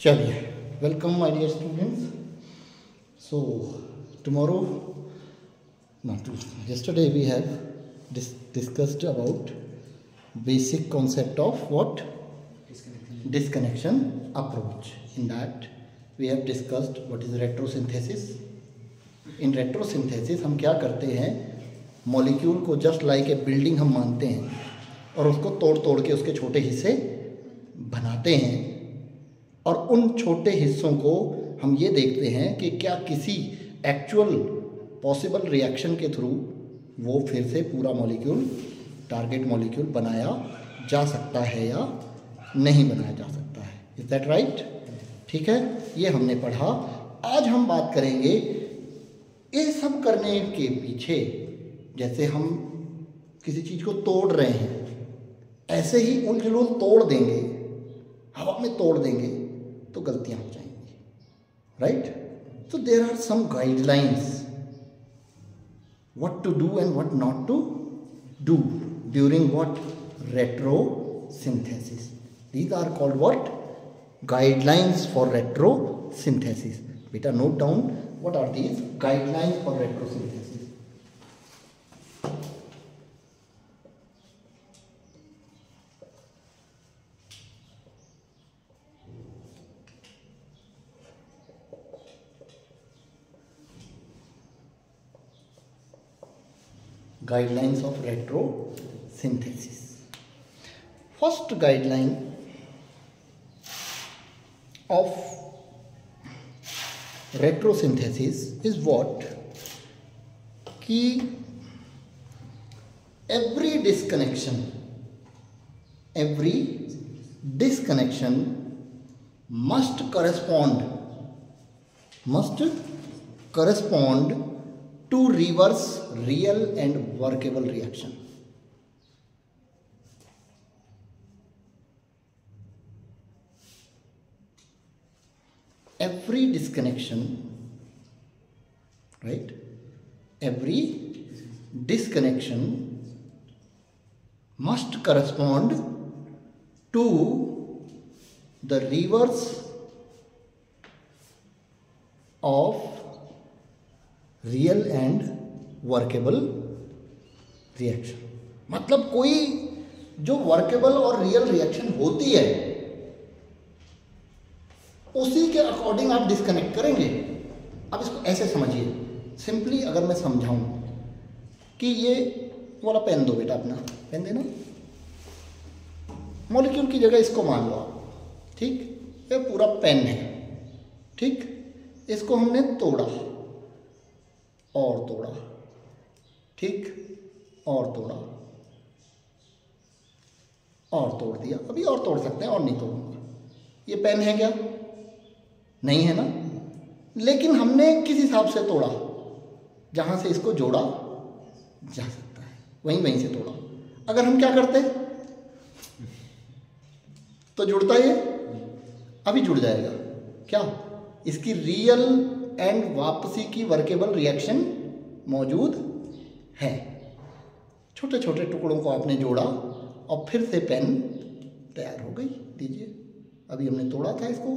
चलिए, welcome my dear students. So tomorrow, not yesterday we have discussed about basic concept of what disconnection approach. In that we have discussed what is retrosynthesis. In retrosynthesis हम क्या करते हैं, molecule को just like a building हम मानते हैं और उसको तोड़ तोड़ के उसके छोटे हिस्से बनाते हैं और उन छोटे हिस्सों को हम ये देखते हैं कि क्या किसी एक्चुअल पॉसिबल रिएक्शन के थ्रू वो फिर से पूरा मॉलिक्यूल, टारगेट मॉलिक्यूल बनाया जा सकता है या नहीं बनाया जा सकता है. Is that right? ठीक है, ये हमने पढ़ा. आज हम बात करेंगे ये सब करने के पीछे, जैसे हम किसी चीज़ को तोड़ रहे हैं, ऐसे ही उलझुल तोड़ देंगे, हवा में तोड़ देंगे तो गलतियां हो जाएंगी. Right? So there are some guidelines what to do and what not to do during what retrosynthesis. These are called what? Guidelines for retrosynthesis. Beta, note down what are these guidelines for retrosynthesis. Guidelines of retrosynthesis. First guideline of retrosynthesis is what? कि every disconnection must correspond to reverse real and workable reaction. Every disconnection, right? Every disconnection must correspond to the reverse of real and workable reaction. मतलब कोई जो workable और real reaction होती है उसी के according आप डिस्कनेक्ट करेंगे. अब इसको ऐसे समझिए, सिंपली अगर मैं समझाऊं कि ये वाला पेन दो बेटा, अपना पेन देना, मॉलिक्यूल की जगह इसको मान लो आप. ठीक, ये पूरा पेन है. ठीक, इसको हमने तोड़ा और तोड़ा, ठीक, और तोड़ा और तोड़ दिया. अभी और तोड़ सकते हैं, और नहीं तोड़ूंगा. ये पेन है क्या? नहीं है ना. लेकिन हमने किस हिसाब से तोड़ा? जहां से इसको जोड़ा जा सकता है वहीं से तोड़ा. अगर हम क्या करते तो जुड़ता ये, अभी जुड़ जाएगा. क्या इसकी रियल एंड वापसी की वर्केबल रिएक्शन मौजूद है. छोटे छोटे टुकड़ों को आपने जोड़ा और फिर से पेन तैयार हो गई. दीजिए, अभी हमने तोड़ा था इसको.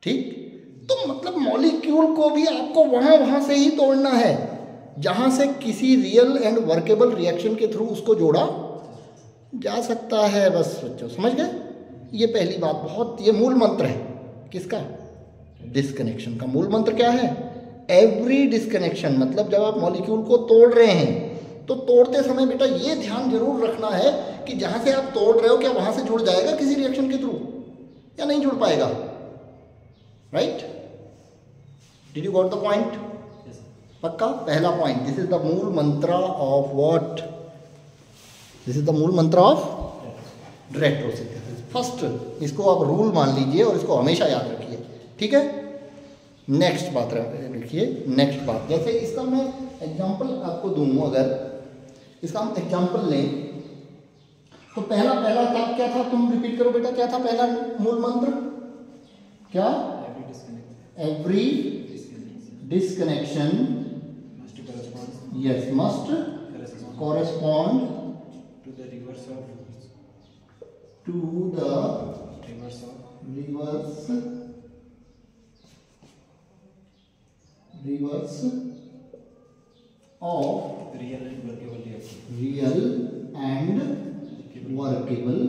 ठीक, तो मतलब मॉलिक्यूल को भी आपको वहां से ही तोड़ना है जहां से किसी रियल एंड वर्केबल रिएक्शन के थ्रू उसको जोड़ा जा सकता है. बस बच्चों समझ गए? ये पहली बात, बहुत ये मूल मंत्र है. किसका? डिस्कनेक्शन का मूल मंत्र क्या है? Every disconnection. मतलब जब आप मॉलिक्यूल को तोड़ रहे हैं तो तोड़ते समय बेटा ये ध्यान जरूर रखना है कि जहां से आप तोड़ रहे हो क्या वहां से जुड़ जाएगा किसी रिएक्शन के थ्रू या नहीं जुड़ पाएगा. Right? Did you got the point? पक्का? पहला पॉइंट, दिस इज द मूल मंत्र of what? This is the मूल मंत्र ऑफ रेट्रोसिंथेसिस. फर्स्ट, इसको आप रूल मान लीजिए और इसको हमेशा याद रखिए. ठीक है? नेक्स्ट बात लिखिए. नेक्स्ट बात, जैसे इसका मैं एग्जांपल आपको दूं, अगर इसका हम एग्जांपल लें तो पहला क्या था? तुम रिपीट करो बेटा, क्या था पहला मूल मंत्र? क्या? Every disconnection must correspond to the reverse of real and workable reaction, real and workable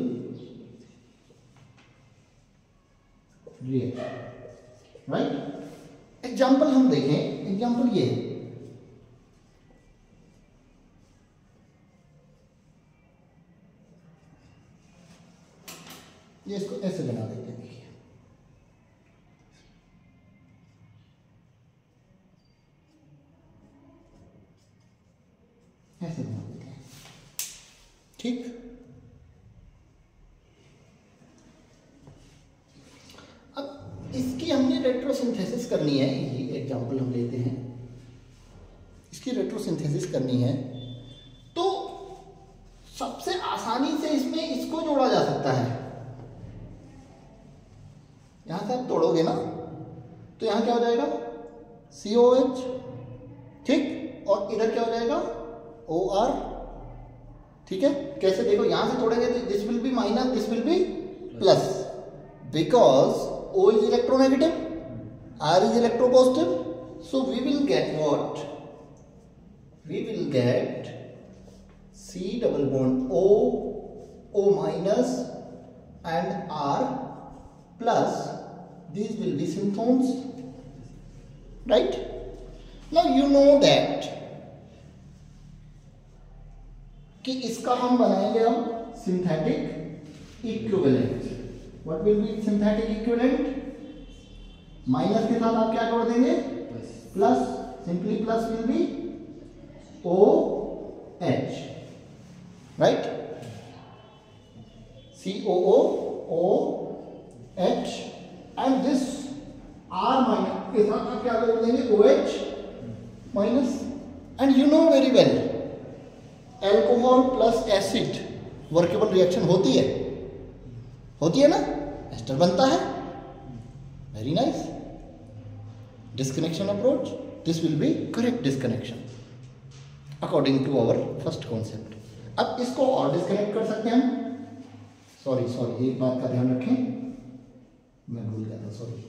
reaction, right. Example हम देखें, एग्जाम्पल ये है, ये इसको ऐसे बना देते हैं, देखिए ऐसे बना देते हैं, ठीक। अब इसकी हमने रेट्रोसिंथेसिस करनी है, ये एग्जांपल हम लेते हैं, इसकी रेट्रोसिंथेसिस करनी है, तो सबसे आसानी से इसमें इसको जोड़ा जा सकता है। यहां से आप तोड़ोगे ना तो यहां क्या हो जाएगा, COH, ठीक, और इधर क्या हो जाएगा, OR, ठीक है। कैसे, देखो यहां से तोड़ेंगे तो this will B minus, this will B plus, because O is electronegative, R is electropositive, so we will get what? We will get C double bond O, O minus and R plus, these will be synthones, right? Now you know that कि इसका हम बनाएंगे हम synthetic equivalent. What will be synthetic equivalent? Minus के साथ आप क्या जोड़ देंगे, plus, simply plus will be OH, right, COOOH, and this R minus के साथ आप क्या जोड़ देंगे, OH minus. And you know very well, alcohol plus acid workable reaction होती है ना, एस्टर बनता है, very nice. Disconnection approach, this will be correct disconnection according to our first concept. अब इसको और डिस्कनेक्ट कर सकते हैं हम, सॉरी एक बात का ध्यान रखें, मैं भूल गया था, सॉरी।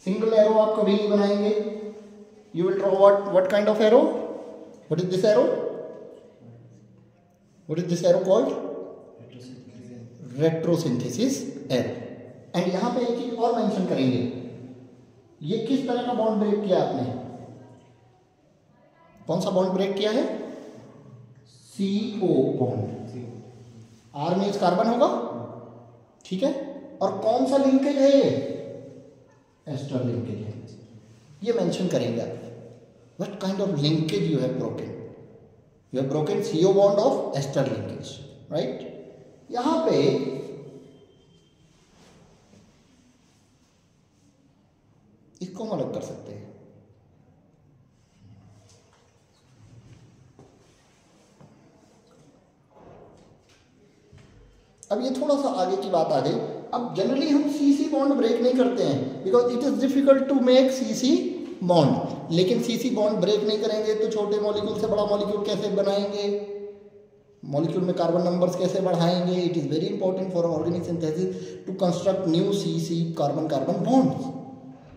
सिंगल एरो आप कभी नहीं बनाएंगे, you will draw what kind of arrow, what is this arrow, what is this arrow called, retrosynthesis arrow. And यहां पे एक चीज और मेंशन करेंगे, ये किस तरह का बॉन्ड ब्रेक किया आपने, कौन सा बॉन्ड ब्रेक किया है, CO बॉन्ड, R में इस कार्बन होगा, ठीक है, और कौन सा लिंकेज है ये, एस्टर लिंकेज है, ये मेंशन करेंगे आप, what kind of linkage you have broken, you have broken CO bond of ester linkage, right. यहां पे इसको हम अलग कर सकते हैं, अब ये थोड़ा सा आगे की बात आ गई। अब जनरली हम CC बॉन्ड ब्रेक नहीं करते हैं, because it is difficult to make CC bond, लेकिन CC बॉन्ड ब्रेक नहीं करेंगे तो छोटे मॉलिक्यूल से बड़ा मॉलिक्यूल कैसे बनाएंगे, मॉलिक्यूल में कार्बन नंबर्स कैसे बढ़ाएंगे। It is very important for organic synthesis to construct new CC carbon carbon bonds.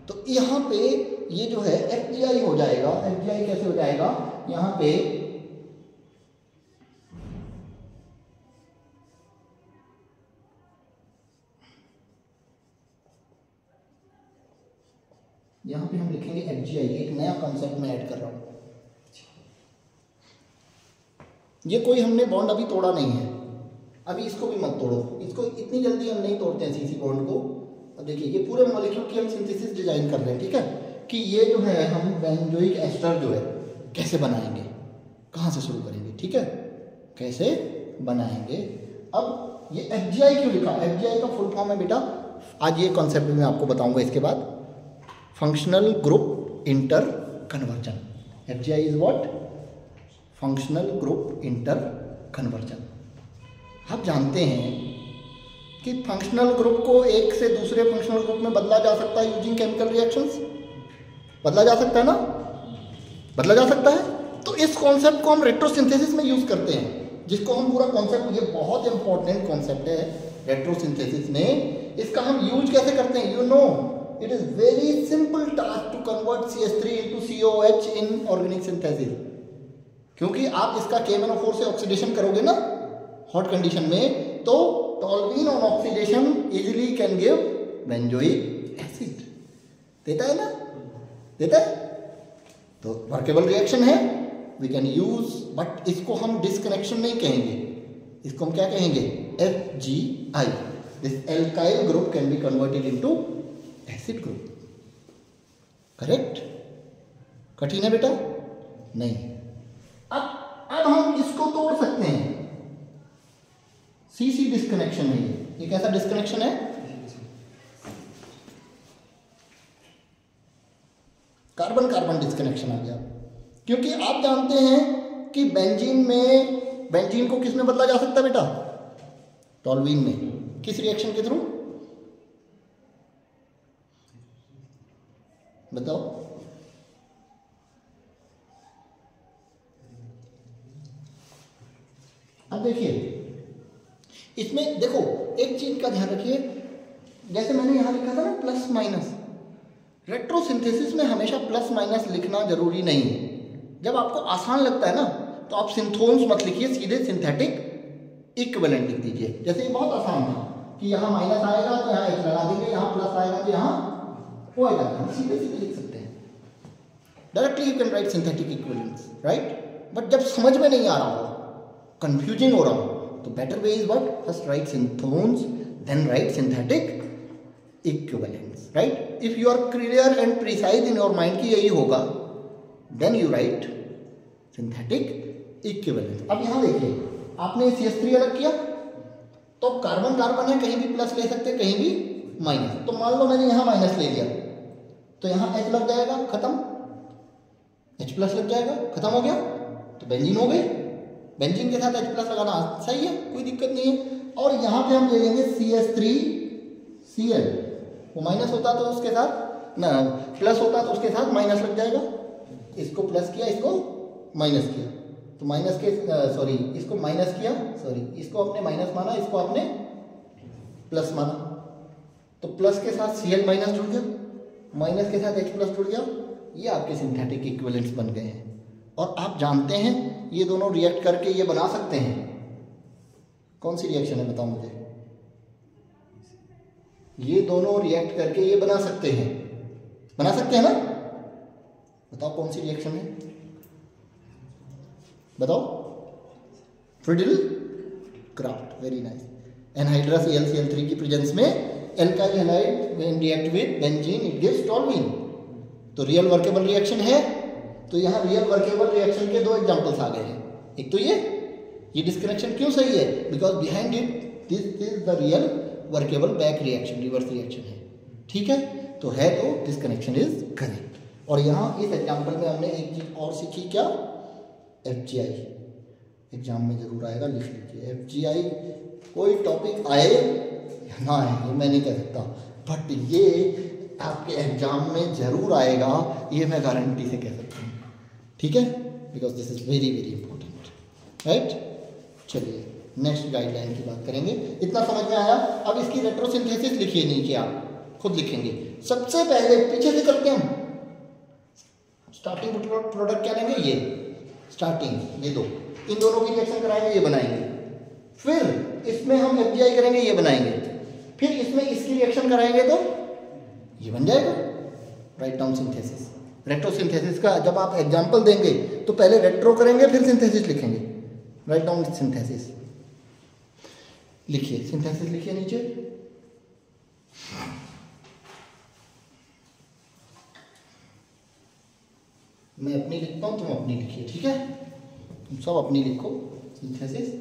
तो यहाँ पे ये जो है FGI हो जाएगा। FGI कैसे हो जाएगा, यहाँ पे हम लिखेंगे FGI, एक नया कॉन्सेप्ट में ऐड कर रहा हूँ। ये कोई हमने बॉन्ड अभी तोड़ा नहीं है, अभी इसको भी मत तोड़ो, इसको इतनी जल्दी हम नहीं तोड़ते हैं CC बॉन्ड को। अब देखिए ये पूरे मॉलिक्यूल की हम सिंथेसिस डिजाइन कर रहे हैं, ठीक है, कि ये जो है हम बेंजोइक एस्टर जो है कैसे बनाएंगे, कहाँ से शुरू करेंगे, ठीक है, कैसे बनाएंगे। अब ये FGI क्यों लिखा, FGI का फुल फॉर्म है बेटा, आज ये कॉन्सेप्ट मैं आपको बताऊंगा इसके बाद, functional group inter conversion. FGI is what, functional group inter conversion. आप जानते हैं कि फंक्शनल ग्रुप को एक से दूसरे फंक्शनल ग्रुप में बदला जा सकता है यूजिंग केमिकल रिएक्शंस, बदला जा सकता है ना, बदला जा सकता है। तो इस कॉन्सेप्ट को हम रेट्रोसिंथेसिस में यूज करते हैं, जिसको हम पूरा कॉन्सेप्ट, ये बहुत इंपॉर्टेंट कॉन्सेप्ट है रेट्रोसिंथेसिस में, इसका हम यूज कैसे करते हैं? You know it is very simple task to convert CH3 into COH in organic synthesis. क्योंकि आप इसका KMnO4 से ऑक्सीडेशन करोगे ना हॉट कंडीशन में, तो toluene on oxidation easily can give benzoic acid. देता है ना, देता है। तो वर्केबल रिएक्शन है, वी कैन यूज, बट इसको हम डिस्कनेक्शन नहीं कहेंगे, इसको हम क्या कहेंगे? FgI। This alkyl group can be converted into acid group. Correct? कठिन है बेटा? नहीं। अब हम इसको तोड़ सकते हैं। CC डिस्कनेक्शन है ये कैसा डिस्कनेक्शन है? कार्बन कार्बन डिस्कनेक्शन आ गया। क्योंकि आप जानते हैं कि बेंजीन को किस में बदला जा सकता है बेटा? टॉल्यूइन में। किस रिएक्शन के थ्रू? बताओ। अब देखिए इसमें देखो एक चीज का ध्यान रखिए, जैसे मैंने यहां लिखा था ना प्लस माइनस, रेट्रोसिंथेसिस में हमेशा प्लस माइनस लिखना जरूरी नहीं है। जब आपको आसान लगता है ना तो आप सिंथोन्स मत लिखिए, सीधे सिंथेटिक इक्विवेलेंट लिख दीजिए। जैसे ये बहुत आसान था कि यहाँ माइनस आएगा तो यहाँ H लगा देंगे, यहाँ प्लस आएगा तो यहाँ O लगा देंगे, सीधे सीधे लिख सकते हैं। Directly you can write synthetic equivalents, right? But जब समझ में नहीं आ रहा हो, कंफ्यूजिंग हो रहा हो, तो better way is what? First write synthons, then write synthetic equivalents, right? If you are clear and precise in your mind कि यही होगा, then you write synthetic equivalence. अब यहां देखिए आपने CH3 अलग किया तो कार्बन कार्बन है, कहीं भी प्लस ले सकते हैं, कहीं भी माइनस। तो मान लो मैंने यहां माइनस ले लिया तो यहां H लग जाएगा, खत्म। H प्लस लग जाएगा, खत्म हो गया। तो बेंजीन हो गई। बेंजीन के साथ H प्लस लगाना सही है, कोई दिक्कत नहीं है। और यहां पे हम ले लेंगे CH3Cl। वो माइनस होता तो उसके साथ ना, प्लस होता तो उसके साथ माइनस लग जाएगा। इसको प्लस किया, इसको माइनस किया, तो माइनस के सॉरी इसको माइनस किया, सॉरी इसको आपने माइनस माना, इसको आपने प्लस माना, तो प्लस के साथ Cl माइनस जुड़ गया, माइनस के साथ H प्लस जुड़ गया। ये आपके सिंथेटिक इक्विवेलेंट्स बन गए हैं। और आप जानते हैं ये दोनों रिएक्ट करके ये बना सकते हैं। कौन सी रिएक्शन है बताओ मुझे? ये दोनों रिएक्ट करके ये बना सकते हैं, बना सकते हैं ना? बताओ कौन सी रिएक्शन है, बताओ। Friedel Crafts, very nice. Anhydrous AlCl3 की प्रेजेंस में alkyl halide when react with benzene it gives toluene. तो रियल वर्केबल रिएक्शन है। तो यहाँ रियल वर्केबल रिएक्शन के दो एग्जांपल्स आ गए हैं। एक तो ये डिस्कनेक्शन क्यों सही है? Because behind it this is the real workable back reaction, reverse reaction है। ठीक है, तो है तो दिस कनेक्शन इज करेक्ट। और यहाँ इस एग्जाम्पल में हमने एक चीज और सीखी, क्या? FgI। एग्जाम में जरूर आएगा, लिख लीजिए। FgI कोई टॉपिक आए या ना आए ये मैं नहीं कह सकता, बट ये आपके एग्जाम में जरूर आएगा, ये मैं गारंटी से कह सकता हूँ। ठीक है, because this is very very important, right? चलिए नेक्स्ट गाइडलाइन की बात करेंगे। इतना समझ में आया? अब इसकी रेट्रोसिंथेसिस लिखिए नीचे, आप खुद लिखेंगे। सबसे पहले पीछे से करते हैं, स्टार्टिंग प्रोडक्ट क्या लेंगे? ये स्टार्टिंग, ये दो, इन दोनों की रिएक्शन कराएंगे, ये बनाएंगे। फिर इसमें हम FgI करेंगे, ये बनाएंगे। फिर इसमें इसकी रिएक्शन कराएंगे तो ये बन जाएगा। Write down synthesis. रेट्रोसिंथेसिस का जब आप एग्जांपल देंगे तो पहले रेट्रो करेंगे, फिर सिंथेसिस लिखेंगे। राइट डाउन सिंथेसिस लिखिए, सिंथेसिस लिखिए नीचे। मैं अपनी लिखता हूं, तुम अपनी लिखिए, ठीक है? तुम सब अपनी लिखो। Synthesis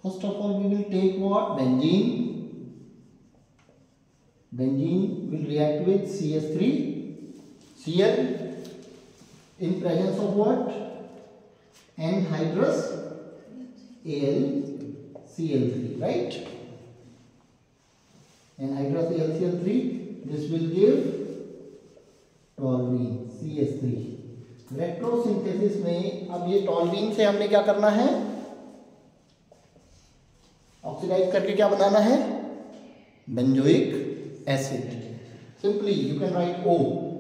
first of all we will take what? Benzene. Benzene will react with CH3Cl in presence of what? Anhydrous AlCl3, right? Anhydrous AlCl3, this will give toluene CH3, इलेक्ट्रोसिंथेसिस में अब ये टॉल्यूइन से हमने क्या करना है, ऑक्सीडाइज करके क्या बनाना है, benzoic acid. Simply you can write O,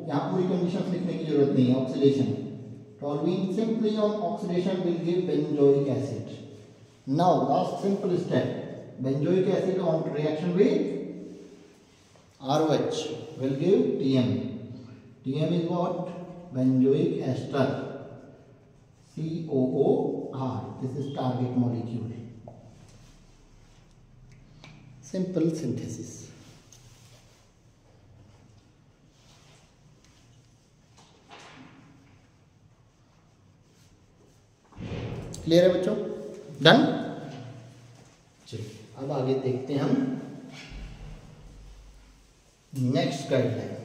यहाँ पूरी कंडीशन लिखने की जरूरत नहीं है। Oxidation, toluene simply on oxidation will give benzoic acid. Now last simple step, benzoic acid on reaction with ROH will give TM. TM is what? Benzoic ester, COOR. This is target molecule. Simple synthesis. Clear है बच्चों? Done? चलिए अब आगे देखते हैं हम next guideline.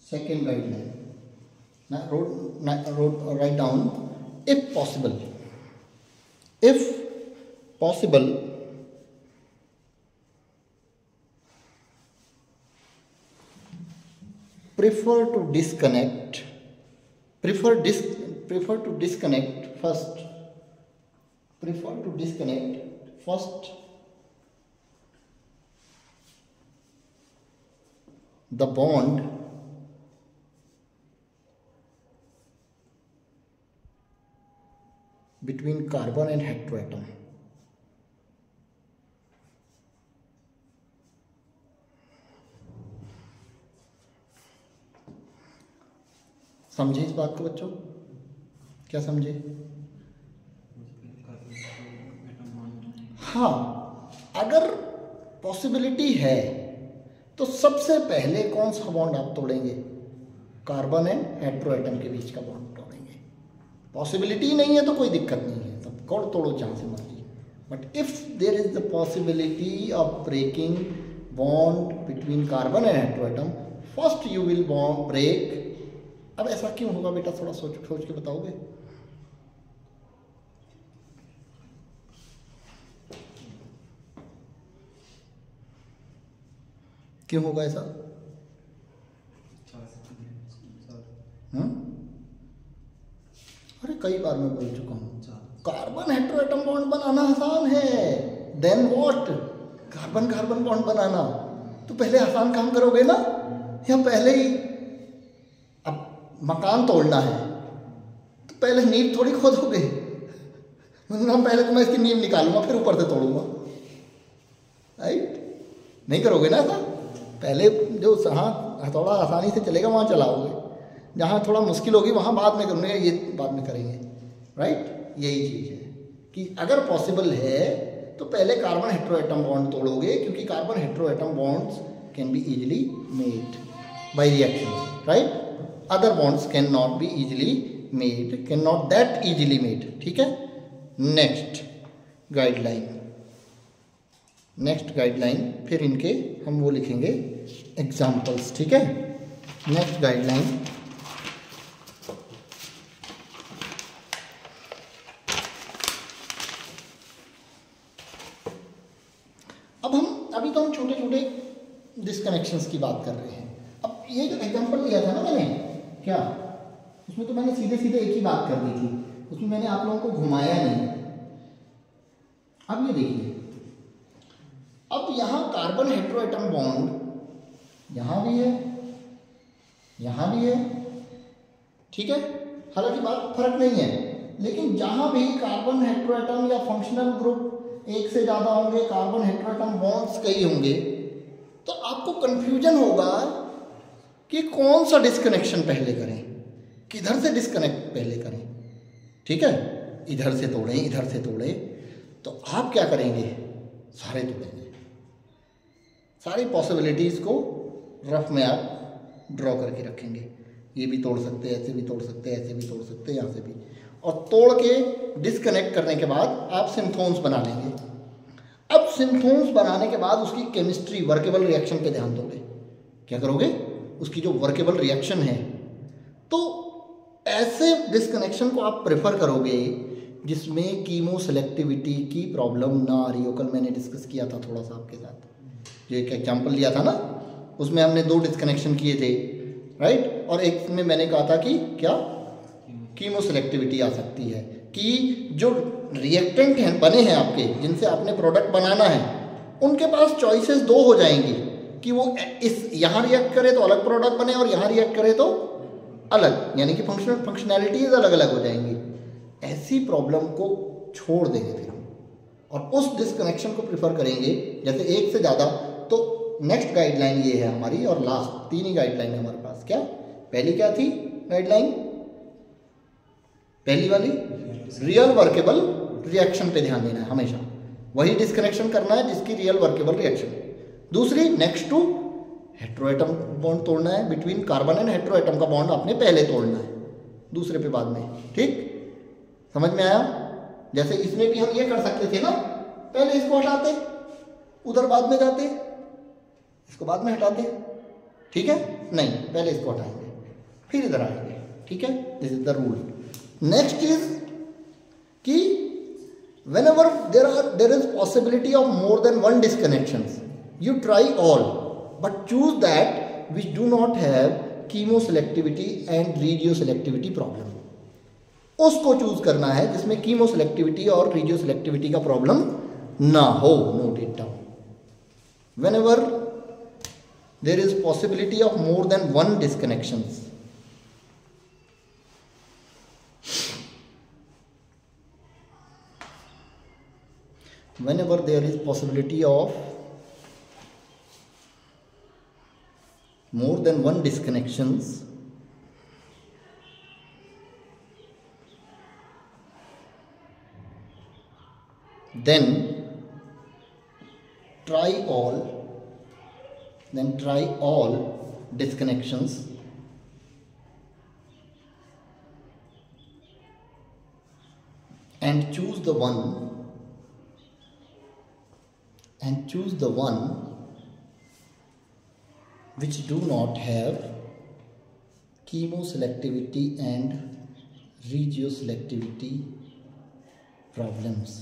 Second guideline, write down, if possible prefer to disconnect first the bond between carbon and heteroatom. समझे इस बात को बच्चों? क्या समझे? हाँ, अगर पॉसिबिलिटी है तो सबसे पहले कौन सा बॉन्ड आप तोड़ेंगे? कार्बन एंड हेटेरोएटम के बीच का बॉन्ड तोड़ेंगे। पॉसिबिलिटी नहीं है तो कोई दिक्कत नहीं है, तब कोड तोड़ो जहाँ से मर्जी। But if there is the possibility of breaking bond between carbon and heteroatom, first you will break. अब ऐसा क्यों होगा बेटा, थोड़ा सोच के बताओगे? क्यों होगा ऐसा? अरे कई बार मैं बोल चुका हूं, कार्बन हेटेरोएटम बॉन्ड बनाना आसान है। Then what? Carbon carbon bond बनाना तो पहले आसान काम करोगे ना, या पहले ही? अब मकान तोड़ना है तो पहले नींव थोड़ी खोदोगे। पहले तो मैं इसकी नींव निकालूंगा फिर ऊपर से तोड़ूंगा, राइट? नहीं करोगे ना ऐसा। पहले जो जहाँ थोड़ा आसानी से चलेगा वहाँ चलाओगे, जहाँ थोड़ा मुश्किल होगी वहाँ बाद में करेंगे, ये बाद में करेंगे, राइट? यही चीज़ है कि अगर पॉसिबल है तो पहले कार्बन हेटेरोएटम बॉन्ड तोड़ोगे, क्योंकि carbon heteroatom bonds can be easily made by reaction, right? Other bonds can not be easily made, can not that easily made, ठीक है? नेक्स्ट गाइडलाइन फिर इनके हम वो लिखेंगे एग्जाम्पल्स, ठीक है? नेक्स्ट गाइडलाइन, अभी तो हम छोटे छोटे डिस्कनेक्शंस की बात कर रहे हैं। अब ये जो एग्जांपल लिया था ना मैंने, क्या उसमें तो मैंने सीधे सीधे एक ही बात कर दी थी, उसमें मैंने आप लोगों को घुमाया नहीं। अब ये देखिए, अब यहाँ कार्बन हेटेरोएटम बॉन्ड यहाँ भी है, यहाँ भी है, ठीक है? हालांकि बात फर्क नहीं है, लेकिन जहाँ भी कार्बन हेटेरोएटम या फंक्शनल ग्रुप एक से ज़्यादा होंगे, कार्बन हेटेरोएटम बॉन्ड्स कई होंगे, तो आपको कंफ्यूजन होगा कि कौन सा डिस्कनेक्शन पहले करें, किधर से डिस्कनेक्ट पहले करें, ठीक है? इधर से तोड़ें, इधर से तोड़ें, तो आप क्या करेंगे? सारे तोड़ेंगे, सारी पॉसिबिलिटीज़ को रफ में आप ड्रॉ करके रखेंगे। ये भी तोड़ सकते हैं, ऐसे भी तोड़ सकते हैं, ऐसे भी तोड़ सकते हैं, यहाँ से भी, और तोड़ के डिस्कनेक्ट करने के बाद आप सिंथोन्स बना लेंगे। अब सिंथोन्स बनाने के बाद उसकी केमिस्ट्री, वर्केबल रिएक्शन पे ध्यान दोगे। क्या करोगे? उसकी जो वर्केबल रिएक्शन है, तो ऐसे डिस्कनेक्शन को आप प्रेफर करोगे जिसमें कीमो सेलेक्टिविटी की प्रॉब्लम ना आ रही हो। कल मैंने डिस्कस किया था थोड़ा सा आपके साथ, जो एक एग्जाम्पल लिया था ना, उसमें हमने 2 डिस्कनेक्शन किए थे, राइट। और एक में मैंने कहा था कि क्या कीमो सेलेक्टिविटी आ सकती है कि जो रिएक्टेंट हैं बने हैं आपके, जिनसे आपने प्रोडक्ट बनाना है, उनके पास चॉइसेस 2 हो जाएंगी कि वो इस यहाँ रिएक्ट करे तो अलग प्रोडक्ट बने और यहाँ रिएक्ट करे तो अलग, यानी कि फंक्शनैलिटीज अलग अलग हो जाएंगी। ऐसी प्रॉब्लम को छोड़ देंगे फिर हम, और उस डिस्कनेक्शन को प्रिफर करेंगे, जैसे एक से ज़्यादा। तो नेक्स्ट गाइडलाइन ये है हमारी, और लास्ट 3 ही गाइडलाइन है हमारे पास। क्या पहली क्या थी गाइडलाइन? पहली वाली रियल वर्केबल रिएक्शन पे ध्यान देना है हमेशा, वही डिस्कनेक्शन करना है जिसकी रियल वर्केबल रिएक्शन। दूसरी, नेक्स्ट टू हेट्रोएटम बॉन्ड तोड़ना है, बिटवीन कार्बन एंड हेट्रोएटम का बॉन्ड आपने पहले तोड़ना है, दूसरे पे बाद में। ठीक, समझ में आया? जैसे इसमें भी हम ये कर सकते थे ना, पहले इसको हटाते, उधर बाद में जाते, इसको बाद में हटाते। ठीक है, नहीं, पहले इसको हटाएंगे फिर इधर आएंगे। ठीक है, this is the rule. Next is कि whenever there is possibility of more than one disconnections, you try all, but choose that which do not have chemoselectivity and radioselectivity problem. उसको चूज करना है जिसमें कीमोसेलेक्टिविटी और रेडियोसेलेक्टिविटी का प्रॉब्लम ना हो। Note it down. Whenever there is possibility of more than one disconnections, whenever there is possibility of more than one disconnections, then try all disconnections and choose the one which do not have chemoselectivity and regioselectivity problems.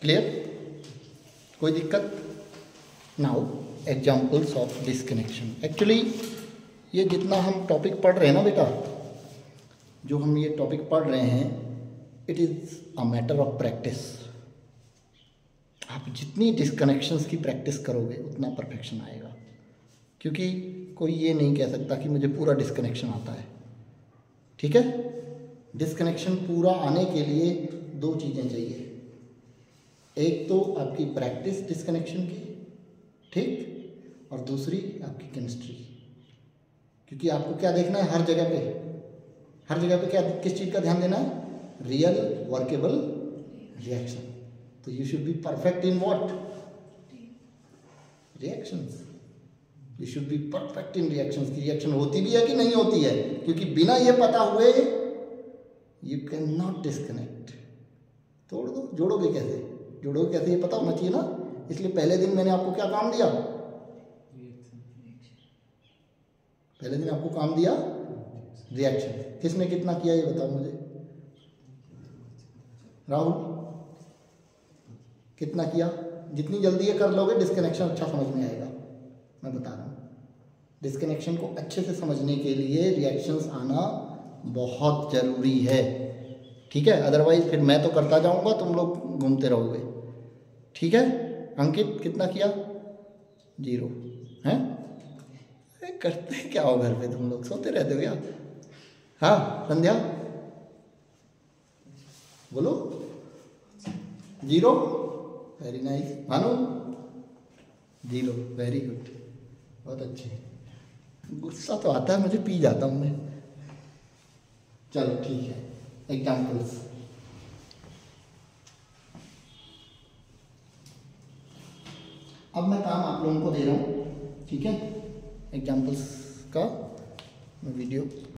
Clear? कोई दिक्कत? Now examples of disconnection. Actually ये जितना हम topic पढ़ रहे हैं ना बेटा, जो हम ये टॉपिक पढ़ रहे हैं, it is a matter of practice. आप जितनी डिस्कनेक्शंस की प्रैक्टिस करोगे उतना परफेक्शन आएगा, क्योंकि कोई ये नहीं कह सकता कि मुझे पूरा डिस्कनेक्शन आता है। ठीक है, डिस्कनेक्शन पूरा आने के लिए 2 चीज़ें चाहिए। एक तो आपकी प्रैक्टिस डिस्कनेक्शन की, ठीक, और दूसरी आपकी केमिस्ट्री। क्योंकि आपको क्या देखना है, हर जगह पे क्या, किस चीज़ का ध्यान देना है? Real workable reaction. तो you should be perfect in what? Reactions. You should be perfect in reactions. की रिएक्शन होती भी है कि नहीं होती है, क्योंकि बिना ये पता हुए यू कैन नॉट डिस्कनेक्ट। तोड़ दो, जोड़ोगे कैसे ये पता होना चाहिए ना। इसलिए पहले दिन मैंने आपको क्या काम दिया? पहले दिन आपको काम दिया रिएक्शन। किसने कितना किया ये बताओ मुझे। राहुल कितना किया? जितनी जल्दी ये कर लोगे डिस्कनेक्शन अच्छा समझ में आएगा, मैं बता रहा हूँ। डिस्कनेक्शन को अच्छे से समझने के लिए रिएक्शंस आना बहुत ज़रूरी है। ठीक है, अदरवाइज फिर मैं तो करता जाऊंगा, तुम लोग घूमते रहोगे। ठीक है, अंकित कितना किया? 0 हैं? करते क्या हो घर पे तुम लोग? सोते रहते हो क्या? हाँ संध्या बोलो। 0, वेरी नाइस। मानो 0, वेरी गुड, बहुत अच्छे। गुस्सा तो आता है मुझे, पी जाता हूँ मैं। चलो ठीक है, एग्जाम्पल्स। अब मैं काम आप लोगों को दे रहा हूँ, ठीक है। एग्जाम्पल्स का वीडियो